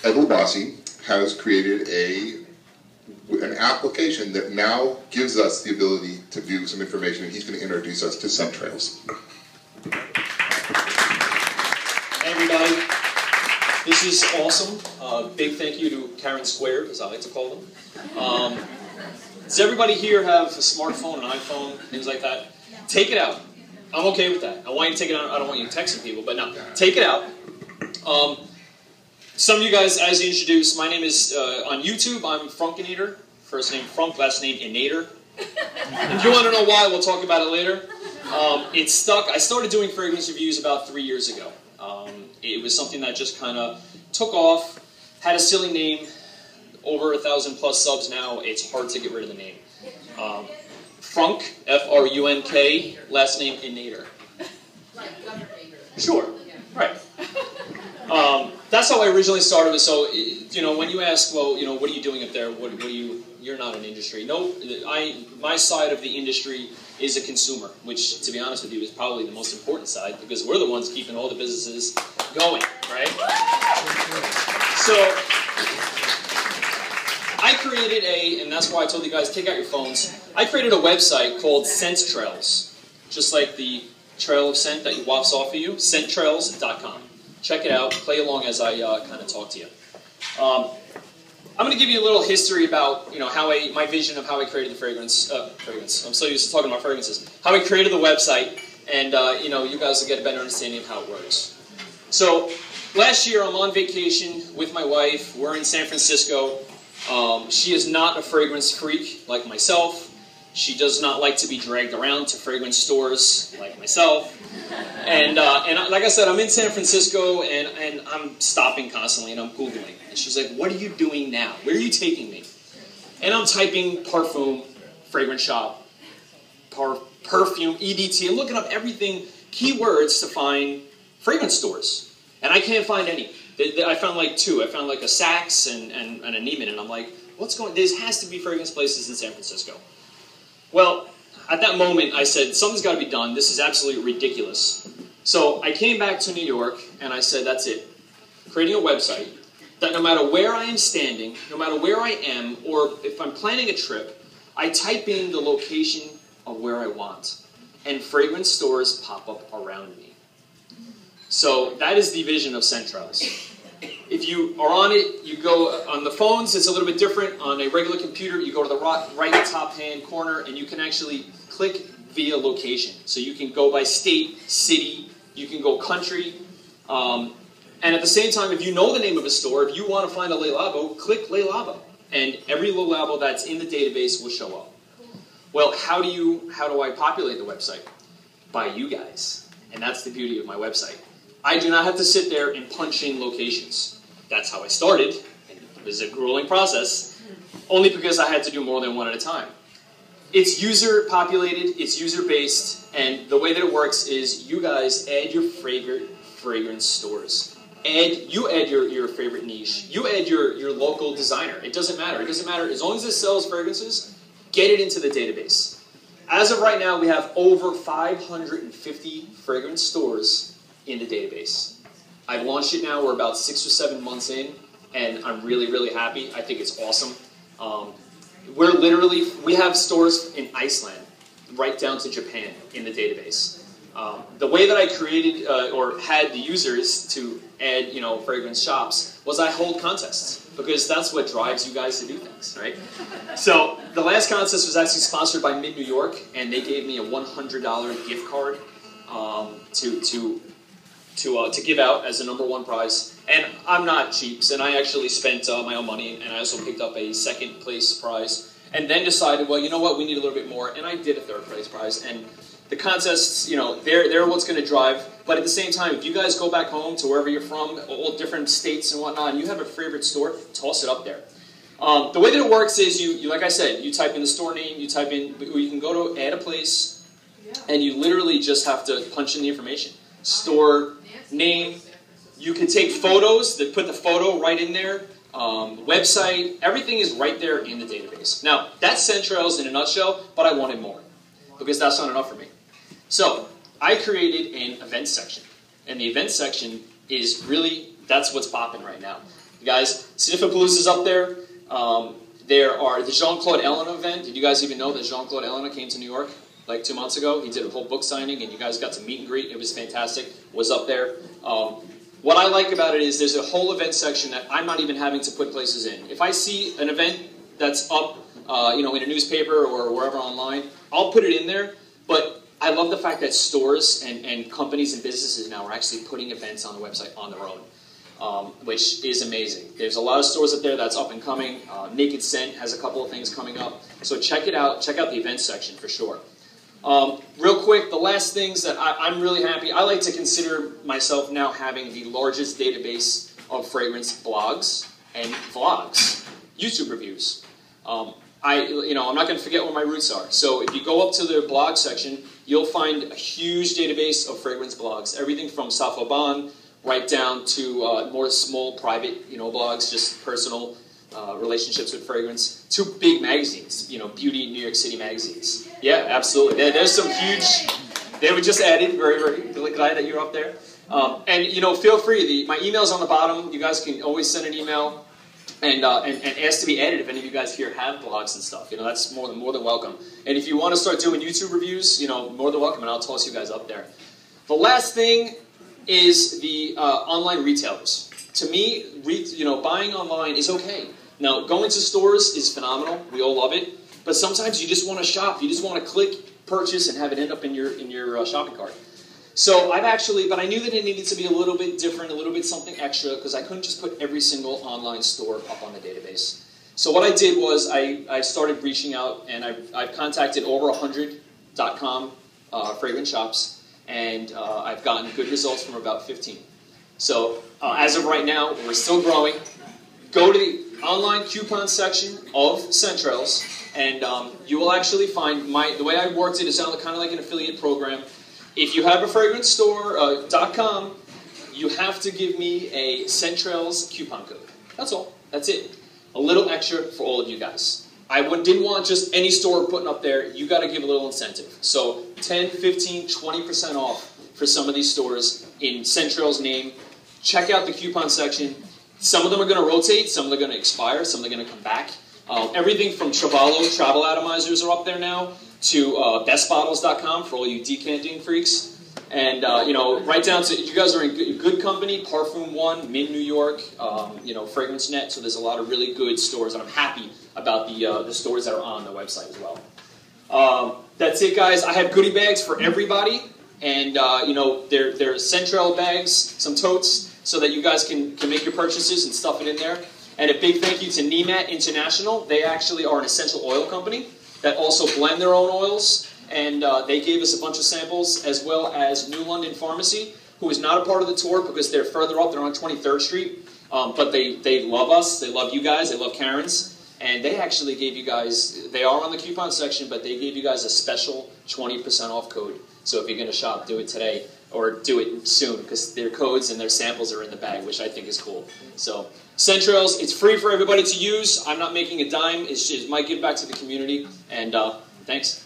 Ed Labasi has created an application that now gives us the ability to view some information, and he's going to introduce us to ScentTrails. Hey everybody, this is awesome. Big thank you to Karen Squared, as I like to call them. Does everybody here have a smartphone, an iPhone, things like that? Take it out. I'm okay with that. I want you to take it out. I don't want you texting people, but no, take it out. Some of you guys, as you introduced, my name is, on YouTube, I'm Frunkinator. First name Frunk, last name Inator. If you want to know why, we'll talk about it later. It's stuck. I started doing fragrance reviews about 3 years ago. It was something that just kind of took off, had a silly name, over 1,000 plus subs now. It's hard to get rid of the name. Frunk, F-R-U-N-K, last name Inator. Sure, right. That's how I originally started. So, you know, when you ask, well, you know, what are you doing up there? What are you? You're not an industry. No, my side of the industry is a consumer, which, to be honest with you, is probably the most important side because we're the ones keeping all the businesses going, right? So, I created and that's why I told you guys, take out your phones. I created a website called ScentTrails, just like the trail of scent that wafts off of you, ScentTrails.com. Check it out. Play along as I kind of talk to you. I'm going to give you a little history about, you know, my vision of how I created the fragrance. I'm so used to talking about fragrances. How I created the website, and you know, you guys will get a better understanding of how it works. So, last year I'm on vacation with my wife. We're in San Francisco. She is not a fragrance freak like myself. She does not like to be dragged around to fragrance stores like myself. And like I said, I'm in San Francisco, and I'm stopping constantly, and I'm Googling. And she's like, what are you doing now? Where are you taking me? And I'm typing parfum, fragrance shop, perfume, EDT. I'm looking up everything, keywords to find fragrance stores. And I can't find any. I found like 2. I found like a Saks and a Neiman, and I'm like, what's going on? There has to be fragrance places in San Francisco. Well, at that moment, I said, something's got to be done. This is absolutely ridiculous. So I came back to New York, and I said, that's it. Creating a website that no matter where I am standing, no matter where I am, or if I'm planning a trip, I type in the location of where I want, and fragrance stores pop up around me. So that is the vision of ScentTrails. If you are on it, you go on the phones, it's a little bit different. On a regular computer, you go to the right top hand corner, and you can actually click via location. So you can go by state, city, you can go country. And at the same time, if you know the name of a store, if you want to find a Le Labo, click Le Labo. And every Le Labo that's in the database will show up. Well, how do I populate the website? By you guys. And that's the beauty of my website. I do not have to sit there and punch in locations. That's how I started, and it was a grueling process, only because I had to do more than one at a time. It's user-populated, it's user-based, and the way that it works is you guys add your favorite fragrance stores. You add your favorite niche. You add your local designer. It doesn't matter. It doesnn't matter. As long as it sells fragrances, get it into the database. As of right now, we have over 550 fragrance stores in the database. I've launched it now. We're about 6 or 7 months in, and I'm really, really happy. I think it's awesome. We have stores in Iceland, right down to Japan in the database. The way that I created or had the users to add, you know, fragrance shops was I hold contests because that's what drives you guys to do things, right? So the last contest was actually sponsored by Mid New York, and they gave me a $100 gift card to give out as a #1 prize. And I'm not cheap, and I actually spent my own money, and I also picked up a 2nd place prize, and then decided, well, you know what, we need a little bit more, and I did a 3rd place prize. And the contests, you know, they're what's going to drive. But at the same time, if you guys go back home to wherever you're from, all different states and whatnot, and you have a favorite store, toss it up there. The way that it works is you like I said, you type in the store name, you type in, you can go to add a place, and you literally just have to punch in the information. Store name. You can take photos, that put the photo right in there. Website, everything is right there in the database. Now, that's ScentTrails in a nutshell, but I wanted more because that's not enough for me. So, I created an events section. And the events section is really, that's what's popping right now. Guys, Sniffapalooza is up there. There are the Jean-Claude Ellena event. Did you guys even know that Jean-Claude Ellena came to New York like 2 months ago? He did a whole book signing, and you guys got to meet and greet. It was fantastic. Was up there. What I like about it is there's a whole event section that I'm not even having to put places in. If I see an event that's up, in a newspaper or wherever online, I'll put it in there. But I love the fact that stores and companies and businesses now are actually putting events on the website on their own. Which is amazing. There's a lot of stores up there that's up and coming. Naked Scent has a couple of things coming up. So check it out. Check out the events section for sure. Real quick, the last things that I'm really happy. I like to consider myself now having the largest database of fragrance blogs and vlogs, YouTube reviews. I'm not going to forget where my roots are. So if you go up to the blog section, you'll find a huge database of fragrance blogs. Everything from Saint-Laurent right down to more small, private, blogs, just personal relationships with fragrance, to big magazines, beauty New York City magazines. Yeah, absolutely. There's some huge. They were just added. Very, very glad that you're up there. And feel free. My email's on the bottom. You guys can always send an email and ask to be added if any of you guys here have blogs and stuff. That's more than welcome. And if you want to start doing YouTube reviews, more than welcome, and I'll toss you guys up there. The last thing is the online retailers. To me, buying online is okay. Now, going to stores is phenomenal. We all love it. But sometimes you just want to shop. You just want to click, purchase, and have it end up in your shopping cart. So but I knew that it needed to be a little bit different, a little bit something extra, because I couldn't just put every single online store up on the database. So what I did was I started reaching out, and I've contacted over 100 .com fragrance shops. And I've gotten good results from about 15. So as of right now, we're still growing. Go to the online coupon section of ScentTrails, and you will actually find the way I worked it is kind of like an affiliate program. If you have a fragrance store, .com, you have to give me a ScentTrails coupon code. That's all. That's it. A little extra for all of you guys. I didn't want just any store putting up there. You got to give a little incentive. So 10, 15, 20% off for some of these stores in ScentTrails name. Check out the coupon section. Some of them are going to rotate. Some of them are going to expire. Some are going to come back. Everything from Travello travel atomizers are up there now to bestbottles.com for all you decanting freaks. And, right down to, you guys are in good company, Parfum One, Mint New York, Fragrance Net, so there's a lot of really good stores, and I'm happy about the stores that are on the website as well. That's it, guys. I have goodie bags for everybody, and, they're ScentTrail bags, some totes, so that you guys can make your purchases and stuff it in there. And a big thank you to Nemat International. They actually are an essential oil company that also blend their own oils. And they gave us a bunch of samples, as well as New London Pharmacy, who is not a part of the tour because they're further up. They're on 23rd Street. But they love us. They love you guys. They love Karen's. And they actually gave you guys, they are on the coupon section, but they gave you guys a special 20% off code. So if you're going to shop, do it today or do it soon, because their codes and their samples are in the bag, which I think is cool. So ScentTrails, it's free for everybody to use. I'm not making a dime. It's my give back to the community. And thanks.